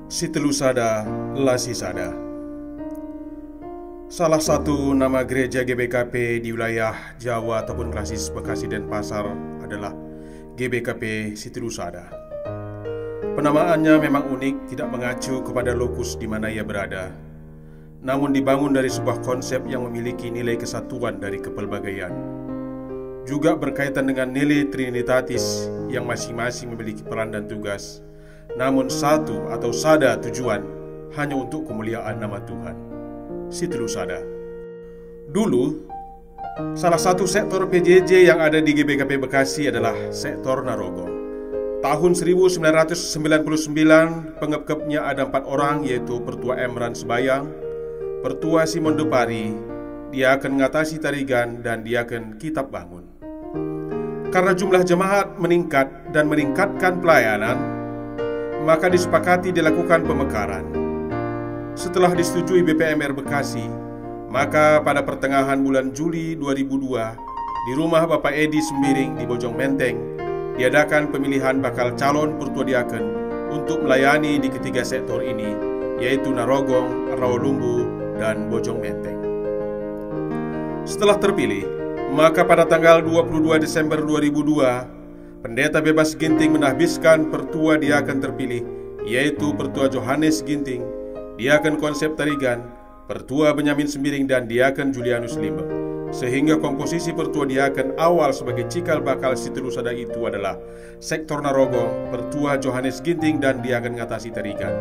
Sitelusada Lasisada. Salah satu nama gereja GBKP di wilayah Jawa ataupun Klasis Bekasi Denpasar adalah GBKP Sitelusada. Penamaannya memang unik, tidak mengacu kepada lokus di mana ia berada, namun dibangun dari sebuah konsep yang memiliki nilai kesatuan dari kepelbagaian. Juga berkaitan dengan nilai Trinitatis yang masing-masing memiliki peran dan tugas, namun satu atau sada tujuan hanya untuk kemuliaan nama Tuhan. Sitelusada. Dulu, salah satu sektor PJJ yang ada di GBKP Bekasi adalah sektor Narogong. Tahun 1999, pengepkepnya ada 4 orang, yaitu Pertua Emran Sebayang, Pertua Simon Depari, Diaken Ngatasi Tarigan, dan Diaken Kitab Bangun. Karena jumlah jemaat meningkat dan meningkatkan pelayanan, maka disepakati dilakukan pemekaran. Setelah disetujui BPMR Bekasi, maka pada pertengahan bulan Juli 2002, di rumah Bapak Edi Sembiring di Bojong Menteng, diadakan pemilihan bakal calon Pertua Diaken untuk melayani di ketiga sektor ini, yaitu Narogong, Rawalumbu, dan Bojong Menteng. Setelah terpilih, maka pada tanggal 22 Desember 2002, Pendeta Bebas Ginting menahbiskan Pertua Diaken terpilih, yaitu Pertua Johannes Ginting, Diaken Konsep Tarigan, Pertua Benyamin Sembiring, dan Diaken Julianus Limbeng. Sehingga komposisi Pertua Diaken awal sebagai cikal bakal Sitelusada itu adalah sektor Narogong, Pertua Johannes Ginting, dan Diaken Ngatasi Tarigan.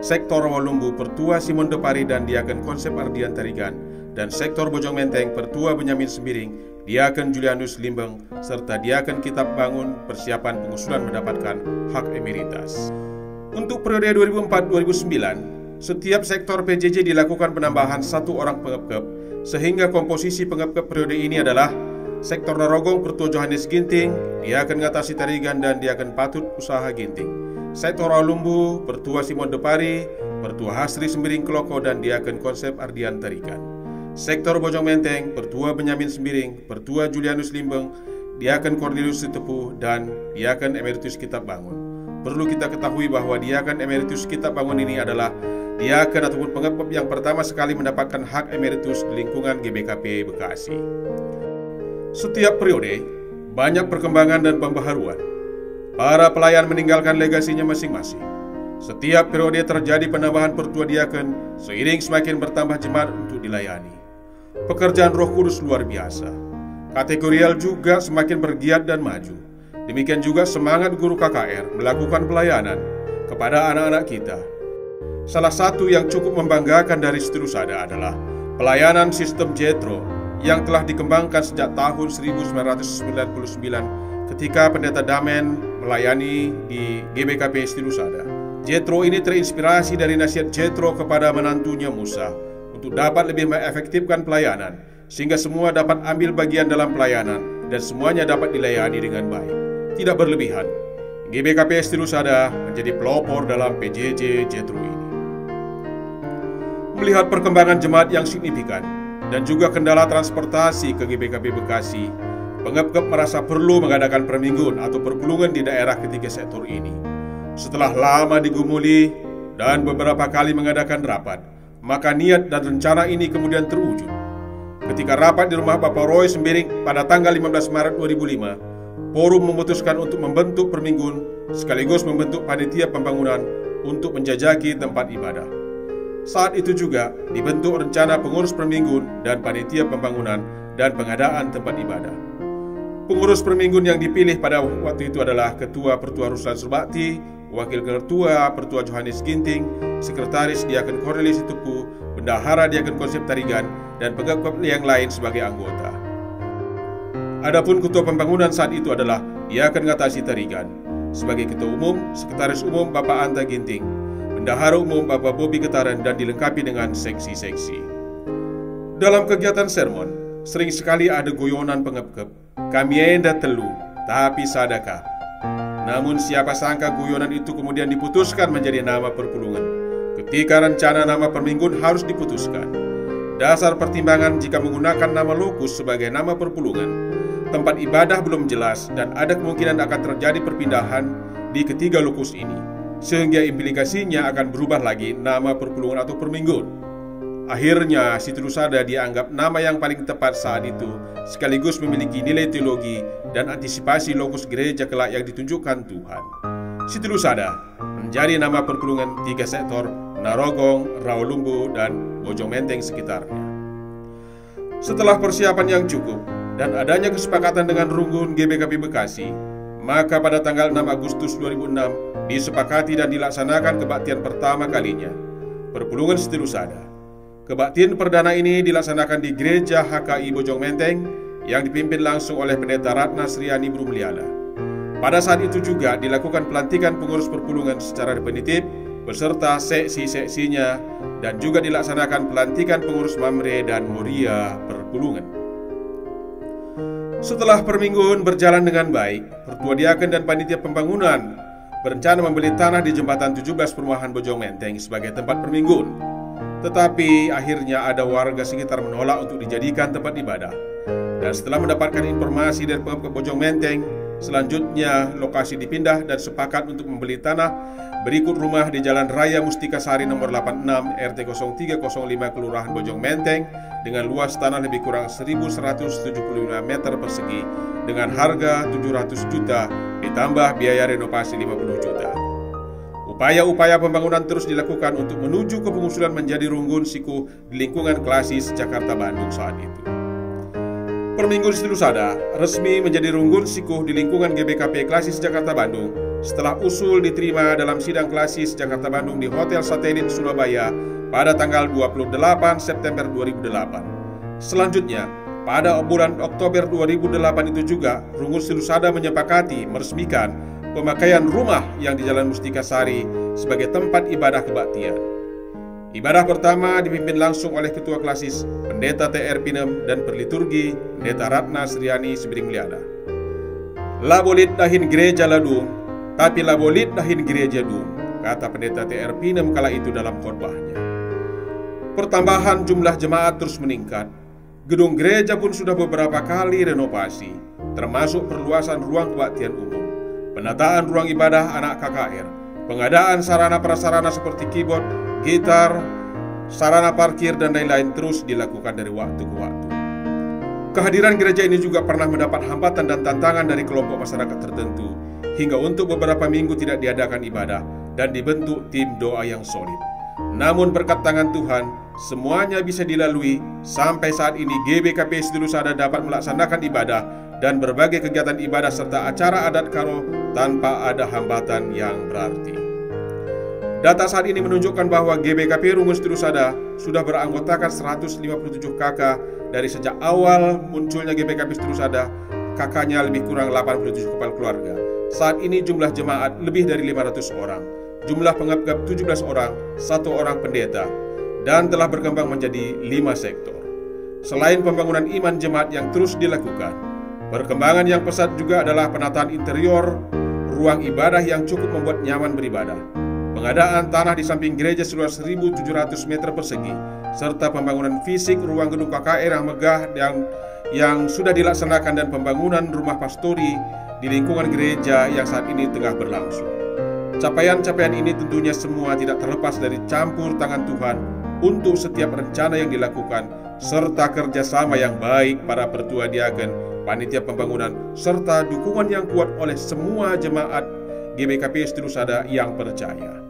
Sektor Rawalumbu, Pertua Simon Depari, dan Diaken Konsep Ardian Tarigan. Dan sektor Bojong Menteng, Pertua Benyamin Sembiring, Diaken Julianus Limbeng, serta Diaken Kitab Bangun persiapan pengusulan mendapatkan hak emeritas. Untuk periode 2004-2009, setiap sektor PJJ dilakukan penambahan 1 orang pengepkep, sehingga komposisi pengepkep periode ini adalah sektor Narogong, Pertua Johannes Ginting, Diaken Ngatasi Tarigan, dan Diaken Patut Usaha Ginting. Sektor Rawalumbu, Pertua Simon Depari, Pertua Hasri Sembiring Keloko, dan Diaken Konsep Ardian Tarigan. Sektor Bojong Menteng, Pertua Benyamin Sembiring, Pertua Julianus Limbeng, Diaken Cornelius Sitepu, dan Diaken Emeritus Kitab Bangun. Perlu kita ketahui bahwa Diaken Emeritus Kitab Bangun ini adalah diaken ataupun pengepkep yang pertama sekali mendapatkan hak emeritus di lingkungan GBKP Bekasi. Setiap periode, banyak perkembangan dan pembaharuan. Para pelayan meninggalkan legasinya masing-masing. Setiap periode terjadi penambahan Pertua Diaken seiring semakin bertambah jemaat untuk dilayani. Pekerjaan Roh Kudus luar biasa. Kategorial juga semakin bergiat dan maju. Demikian juga semangat guru KKR melakukan pelayanan kepada anak-anak kita. Salah satu yang cukup membanggakan dari Sitelusada adalah pelayanan sistem JETRO yang telah dikembangkan sejak tahun 1999 ketika Pendeta Damen melayani di GBKP Sitelusada. JETRO ini terinspirasi dari nasihat JETRO kepada menantunya Musa untuk dapat lebih mengefektifkan pelayanan, sehingga semua dapat ambil bagian dalam pelayanan dan semuanya dapat dilayani dengan baik, tidak berlebihan. GBKP Sitelusada menjadi pelopor dalam PJJ JETRO ini. Melihat perkembangan jemaat yang signifikan dan juga kendala transportasi ke GBKP Bekasi, pengepkep merasa perlu mengadakan permingguan atau perpulungan di daerah ketiga sektor ini. Setelah lama digumuli dan beberapa kali mengadakan rapat, maka niat dan rencana ini kemudian terwujud. Ketika rapat di rumah Bapak Roy Sembiring pada tanggal 15 Maret 2005, forum memutuskan untuk membentuk permingguan sekaligus membentuk panitia pembangunan untuk menjajaki tempat ibadah. Saat itu juga dibentuk rencana pengurus permingguan dan panitia pembangunan dan pengadaan tempat ibadah. Pengurus permingguan yang dipilih pada waktu itu adalah Ketua Pertua Ruslan Surbakti, Wakil Ketua Pertua Johannes Ginting, Sekretaris Diaken Cornelius Sitepu, Bendahara Diaken Konsep Tarigan, dan pengepkep yang lain sebagai anggota. Adapun Ketua Pembangunan saat itu adalah Diaken Ngatasi Tarigan. Sebagai Ketua Umum, Sekretaris Umum Bapak Anta Ginting, Bendahara Umum Bapak Bobi Getaran, dan dilengkapi dengan seksi-seksi. Dalam kegiatan sermon, sering sekali ada guyonan pengepkep, "Kami enda telu, tapi sadaka." Namun siapa sangka guyonan itu kemudian diputuskan menjadi nama perpulungan. Ketika rencana nama permingguan harus diputuskan, dasar pertimbangan jika menggunakan nama lokus sebagai nama perpulungan, tempat ibadah belum jelas dan ada kemungkinan akan terjadi perpindahan di ketiga lokus ini. sehingga implikasinya akan berubah lagi nama perpulungan atau permingguan. Akhirnya, Situlusada dianggap nama yang paling tepat saat itu, sekaligus memiliki nilai teologi dan antisipasi lokus gereja kelak yang ditunjukkan Tuhan. Situlusada menjadi nama perpulungan 3 sektor Narogong, Rawalumbu, dan Bojong Menteng sekitarnya. Setelah persiapan yang cukup dan adanya kesepakatan dengan Runggun GBKP Bekasi, maka pada tanggal 6 Agustus 2006 disepakati dan dilaksanakan kebaktian pertama kalinya, perpulungan Situlusada. Kebaktian perdana ini dilaksanakan di Gereja HKI Bojong Menteng yang dipimpin langsung oleh Pendeta Ratna Sriani Brumliala. Pada saat itu juga dilakukan pelantikan pengurus perpulungan secara definitif beserta seksi-seksinya, dan juga dilaksanakan pelantikan pengurus Mamre dan Moria perpulungan. Setelah permingguan berjalan dengan baik, Pertua Diaken dan Panitia Pembangunan berencana membeli tanah di Jembatan 17 Perumahan Bojong Menteng sebagai tempat permingguan. Tetapi akhirnya ada warga sekitar menolak untuk dijadikan tempat ibadah. Dan setelah mendapatkan informasi dari Pemkab Bojong Menteng, selanjutnya lokasi dipindah dan sepakat untuk membeli tanah berikut rumah di Jalan Raya Mustika Sari nomor 86 RT 0305 Kelurahan Bojong Menteng dengan luas tanah lebih kurang 1.175 meter persegi dengan harga 700 juta ditambah biaya renovasi 50 juta. Upaya-upaya pembangunan terus dilakukan untuk menuju ke pengusulan menjadi Runggun Siku di lingkungan Klasis Jakarta Bandung saat itu. Permingguan Situlusada resmi menjadi Runggun Siku di lingkungan GBKP Klasis Jakarta Bandung setelah usul diterima dalam sidang Klasis Jakarta Bandung di Hotel Satelit Surabaya pada tanggal 28 September 2008. Selanjutnya, pada bulan Oktober 2008 itu juga Runggun Situlusada menyepakati meresmikan pemakaian rumah yang di Jalan Mustika Sari sebagai tempat ibadah kebaktian. Ibadah pertama dipimpin langsung oleh Ketua Klasis, Pendeta TR Pinem, dan Perliturgi, Pendeta Ratna Sriani Sibringliada. Labolit dahin gereja ladung, tapi labolit dahin gereja dung, kata Pendeta TR Pinem kala itu dalam khotbahnya. Pertambahan jumlah jemaat terus meningkat. Gedung gereja pun sudah beberapa kali renovasi, termasuk perluasan ruang kebaktian umum, penataan ruang ibadah anak KKR, pengadaan sarana prasarana seperti keyboard, gitar, sarana parkir, dan lain-lain terus dilakukan dari waktu ke waktu. Kehadiran gereja ini juga pernah mendapat hambatan dan tantangan dari kelompok masyarakat tertentu, hingga untuk beberapa minggu tidak diadakan ibadah dan dibentuk tim doa yang solid. Namun berkat tangan Tuhan, semuanya bisa dilalui. Sampai saat ini GBKP Situlusada dapat melaksanakan ibadah dan berbagai kegiatan ibadah serta acara adat karo tanpa ada hambatan yang berarti. Data saat ini menunjukkan bahwa GBKP Runggun Situlusada sudah beranggotakan 157 KK dari sejak awal munculnya GBKP Situlusada. KK-nya lebih kurang 87 kepala keluarga. Saat ini jumlah jemaat lebih dari 500 orang, jumlah pengabdi 17 orang, 1 orang pendeta, dan telah berkembang menjadi 5 sektor. Selain pembangunan iman jemaat yang terus dilakukan, perkembangan yang pesat juga adalah penataan interior ruang ibadah yang cukup membuat nyaman beribadah, pengadaan tanah di samping gereja seluas 1.700 meter persegi, serta pembangunan fisik ruang gedung KKR yang megah yang sudah dilaksanakan, dan pembangunan rumah pastori di lingkungan gereja yang saat ini tengah berlangsung. Capaian-capaian ini tentunya semua tidak terlepas dari campur tangan Tuhan untuk setiap rencana yang dilakukan, serta kerjasama yang baik para Pertua Diaken, panitia pembangunan, serta dukungan yang kuat oleh semua jemaat GBKP Situlusada yang percaya.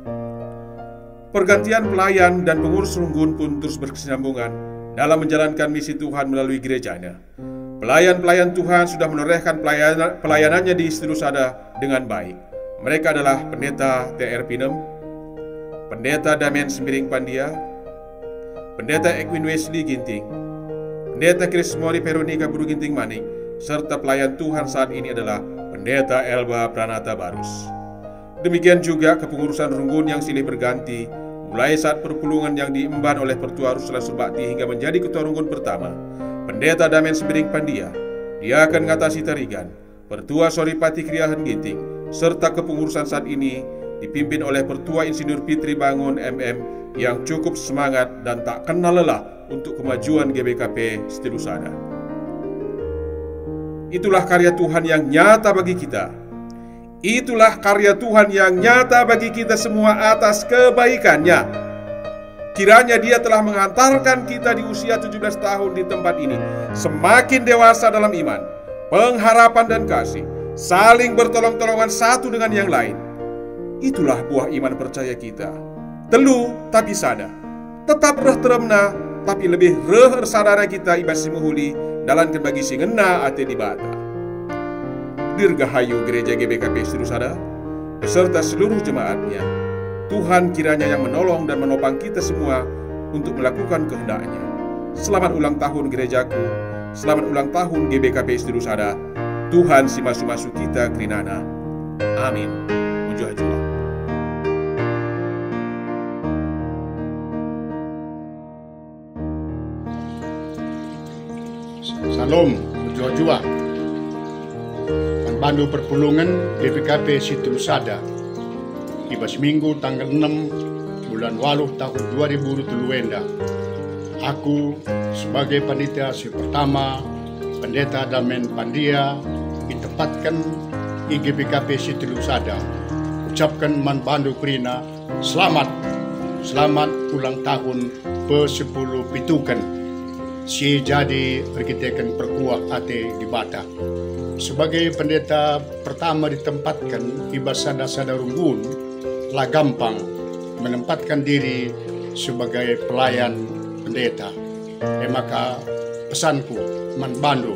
Pergantian pelayan dan pengurus Runggun pun terus berkesinambungan dalam menjalankan misi Tuhan melalui gerejanya. Pelayan-pelayan Tuhan sudah menorehkan pelayanannya di Situlusada dengan baik. Mereka adalah Pendeta TR Pinem, Pendeta Damian Sembiring Pandia, Pendeta Equin Wesley Ginting, Pendeta Krismori Veronica Buru Ginting Manik, serta pelayan Tuhan saat ini adalah Pendeta Elba Pranata Barus. Demikian juga kepengurusan Runggun yang silih berganti, mulai saat perpulungan yang diemban oleh Pertua Ruslan Surbakti hingga menjadi Ketua Runggun pertama, Pendeta Damian Sembiring Pandia, dia akan mengatasi Tarigan, Pertua Soripati Kriahan Ginting, serta kepengurusan saat ini dipimpin oleh Pertua Insinyur Fitri Bangun MM yang cukup semangat dan tak kenal lelah untuk kemajuan GBKP Situlusada. Itulah karya Tuhan yang nyata bagi kita. Itulah karya Tuhan yang nyata bagi kita semua atas kebaikannya. Kiranya Dia telah menghantarkan kita di usia 17 tahun di tempat ini semakin dewasa dalam iman, pengharapan dan kasih, saling bertolong-tolongan satu dengan yang lain. Itulah buah iman percaya kita. Telu tapi sada, tetap reh teremna tapi lebih reh sadara kita ibas simuhuli dalankan bagi si ngena ate di bata. Dirgahayu Gereja GBKP Sidusada beserta seluruh jemaatnya. Tuhan kiranya yang menolong dan menopang kita semua untuk melakukan kehendak-Nya. Selamat ulang tahun gerejaku, selamat ulang tahun GBKP Sidusada. Tuhan si masu-masu kita kerinana. Amin. Mujua-jua. Salam, mujua-jua. Bandu perpulungan GBKP Sidusada. Ibas Minggu tanggal 6 bulan 8 tahun 2022. Aku sebagai panitia si pertama Pendeta Damen Pandia ditempatkan di GBKP Sidusada. Ucapkan man bandu prina selamat ulang tahun ke-10 pitukan. Si jadi berkitakan perkuah ate di bata. Sebagai pendeta pertama ditempatkan ibas sada-sada runggun, telah gampang menempatkan diri sebagai pelayan pendeta. Maka pesanku, man bandu,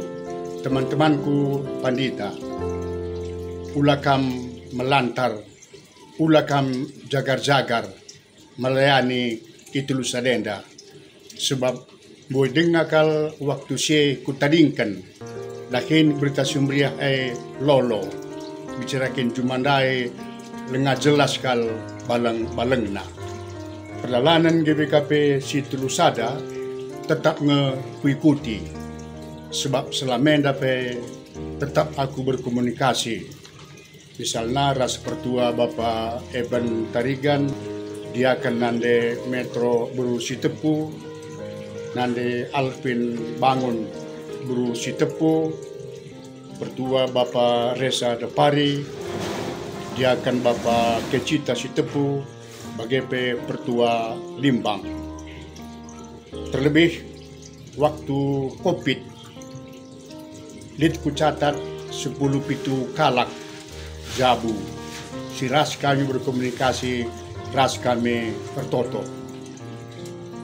teman-temanku pandita, ulakam melantar, ulakam jagar-jagar, melayani itu lusadenda. Sebab boy dengakal waktu si kutadingkan, lakin berita sumriah lolo, bicarakin cumandai lengah jelas kal balang-balangna. Perjalanan GBKP Sidusada tetap mengikuti, sebab selama dapat tetap aku berkomunikasi. Misalnya ras pertua Bapak Eben Tarigan, dia akan nande Metro Buru Sitepu, nande Alvin Bangun Buru Sitepu, pertua Bapak Reza Depari, dia akan Bapak Kecita Sitepu, bagai pertua Limbang. Terlebih waktu COVID, ku catat 10 pitu kalak jabu. Si ras kami berkomunikasi, ras kami bertoto.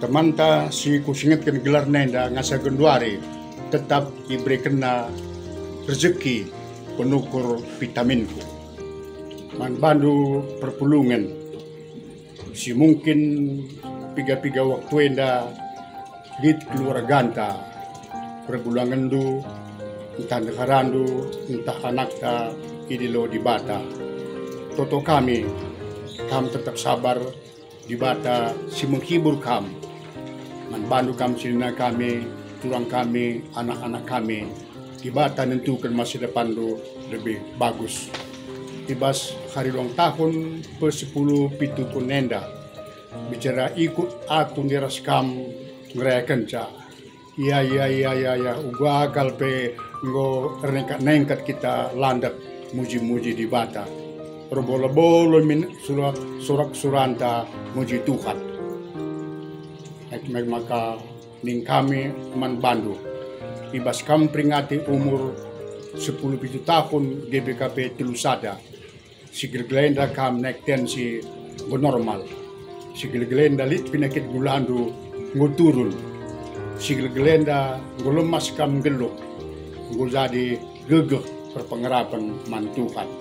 Temanta si kusingatkan gelar nenda ngasa genduari, tetap diberi kena rezeki penukur vitaminku. Man bandu perpulungan, si mungkin piga-piga waktu enda lit keluar ganta perbulangan du, entah nekarandu, entah anakta idilo di bata. Toto kami tetap sabar di bata si menghibur kami. Man bandu kami sirina kami, tulang kami, anak-anak kami, di bata nentukan masa depan lu lebih bagus. Ibas hari ulang tahun ke-10 pitu kunenda, bicara ikut aku niraskam ngerayakan ca. Ya, ugwa kalpe ngo nengkat kita landak muji-muji di bata. Robolo-bolo min surak suranta muji Tuhan. Maka ning kami man bandu. Ibas kami peringati umur 10 pitu tahun GBKP Sidusada. Sigil glenda kam naik tensi normal. Sigil glenda lit pinakit gulandu nguturun. Sigil glenda ngulemas kam geluk. Nguladi gegeh perpengerapan mantuhan.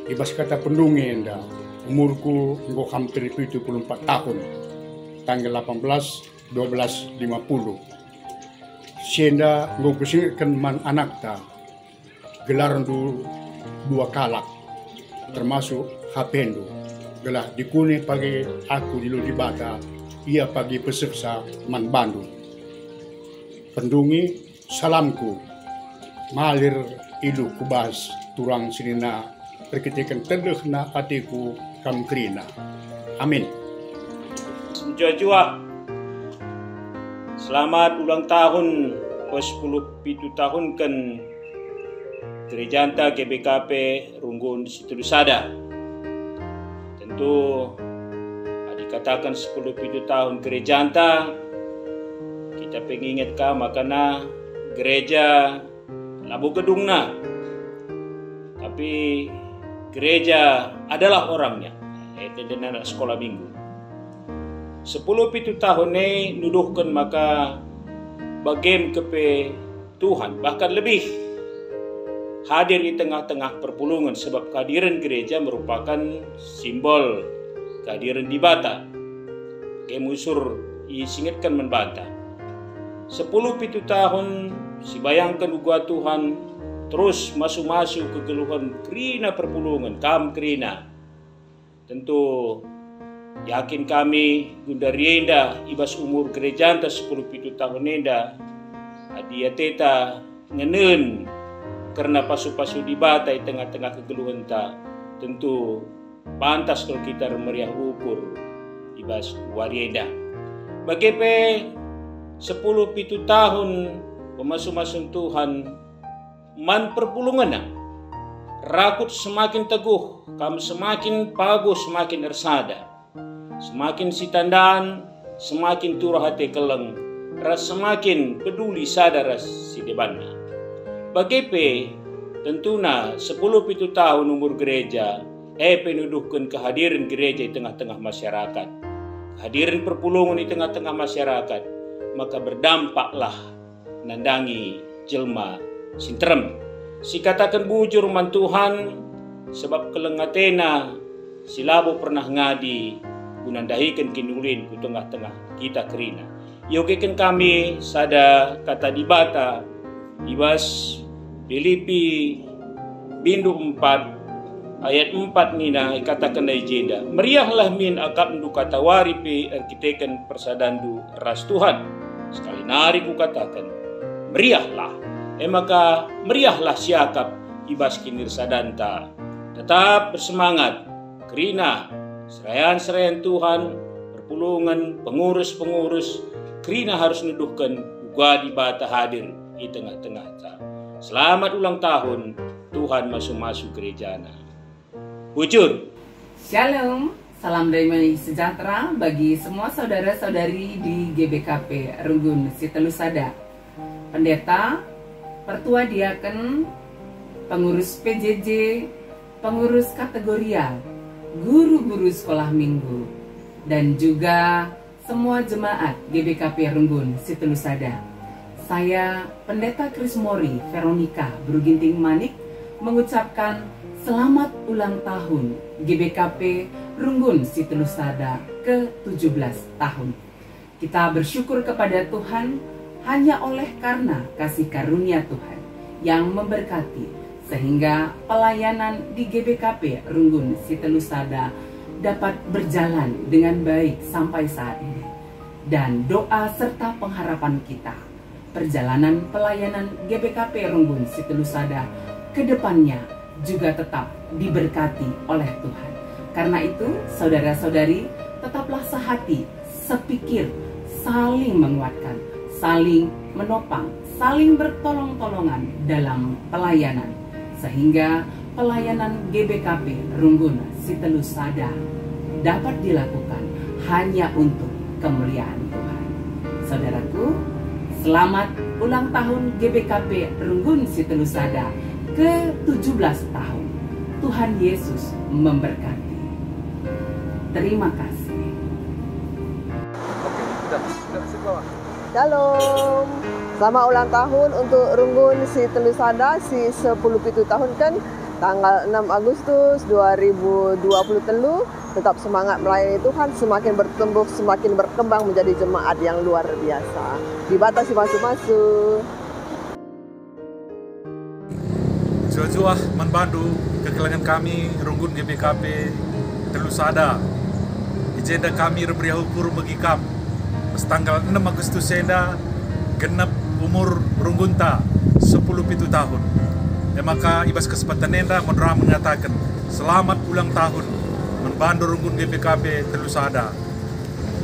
Ibas kata pendungi enda, umurku nggo hampir 74 tahun. Tanggal 18 12 50. Sienda nggo kusingkan man anakta. Gelaran dua kalak, termasuk Hapendu. Gelah dikuni pagi aku di bata, ia pagi peseksa man bandu. Pendungi salamku, malir ilu kubas turang sinina, perketikan terdehna hatiku kamkrina. Amin. Jua-jua, selamat ulang tahun ke-10 pitu tahun kan Gerejanta GBKP Runggun Situlusada. Tentu dikatakan 10 tahun Gerejanta, kita pengingat ka makana gereja labu gedungna, tapi gereja adalah orangnya. Dan anak sekolah minggu 10 tahun ini nuduhkan maka bagian kepe Tuhan, bahkan lebih hadir di tengah-tengah perpulungan, sebab kehadiran gereja merupakan simbol kehadiran di bata. Kemusur isingatkan membantah 10 tahun si bayangkan uga Tuhan terus masuk-masuk ke geluhan kerina perpulungan kam kerina. Tentu yakin kami gundarienda ibas umur gerejanta 10 tahun enda adia teta ngenen karena pasu-pasu di batai tengah-tengah kegeluhan ta. Tentu pantas kalau kita meriah ukur ibas warienda. Bagepe 10 tahun pemasuk-masuk Tuhan man perpulungan rakut semakin teguh, kamu semakin bagus, semakin ersada, semakin sitandaan, semakin turah hati keleng, ras semakin peduli sadar ras si debanna. Bagepe tentuna 10 tahun umur gereja, penuduhkan kehadiran gereja di tengah-tengah masyarakat, kehadiran perpulungan di tengah-tengah masyarakat, maka berdampaklah nandangi jelma sinterem. Si katakan bujur man Tuhan, sebab kelengatena si labo pernah ngadi gunandahikan kinulin ku tengah-tengah kita kerina. Yogekan kami sada kata di bata ibas Filipi bindu 4 ayat 4 nina katakan na ijeda. Meriahlah min akap ndu kata waripi arkiteken persadandu ras Tuhan. Sekali nari ku katakan meriahlah. Maka meriahlah siakap ibas kinir sadanta. Tetap bersemangat kerina serayan-serayan Tuhan, perpulungan, pengurus-pengurus, kerina harus nuduhkan uga di bata hadir di tengah-tengah ta. Selamat ulang tahun Tuhan masuk-masuk gerejana. Bujur. Shalom, salam damai sejahtera bagi semua saudara-saudari di GBKP Runggun Situlusada. Pendeta, Pertua Diaken, pengurus PJJ, pengurus kategorial, guru-guru sekolah minggu, dan juga semua jemaat GBKP Runggun Situlusada. Saya Pendeta Krismori Veronica Bruginting Manik mengucapkan selamat ulang tahun GBKP Runggun Situlusada ke-17 tahun. Kita bersyukur kepada Tuhan hanya oleh karena kasih karunia Tuhan yang memberkati sehingga pelayanan di GBKP Runggun Situlusada dapat berjalan dengan baik sampai saat ini. Dan doa serta pengharapan kita, perjalanan pelayanan GBKP Runggun Situlusada ke depannya juga tetap diberkati oleh Tuhan. Karena itu, saudara-saudari, tetaplah sehati, sepikir, saling menguatkan, saling menopang, saling bertolong-tolongan dalam pelayanan, sehingga pelayanan GBKP Runggun Situlusada dapat dilakukan hanya untuk kemuliaan Tuhan. Saudaraku, selamat ulang tahun GBKP Runggun Situlusada ke-17 tahun. Tuhan Yesus memberkati. Terima kasih. Shalom, selamat ulang tahun untuk Runggun Situlusada si 10 tahun kan tanggal 6 Agustus 2023. Tetap semangat melayani Tuhan, semakin bertumbuh, semakin berkembang menjadi jemaat yang luar biasa. Dibatasi masuk-masuk. Jua-jua membantu kekelangan kami Runggun GBKP Telusada. Agenda kami rebria ukur bagi kami. Tanggal 6 Agustus senda genap umur Runggunta 10 tahun. Maka ibas kesempatan nenda menera mengatakan selamat ulang tahun membantu Runggun GBKP Telusada.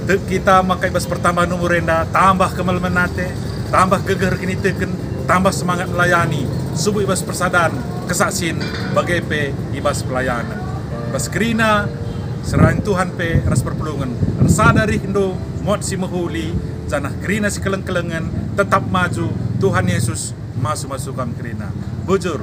Kita maka ibas pertambah nomor renda tambah kemal menate, tambah geger kini teken, tambah semangat melayani, subuh ibas persadan, kesaksin bagi pe ibas pelayanan. Ibas kerina, serahin Tuhan pe ras perpulungan, sadari hindo muat si mahuli, janah kerina si keleng-kelengan, tetap maju, Tuhan Yesus masuk-masuk kam kerina. Bujur,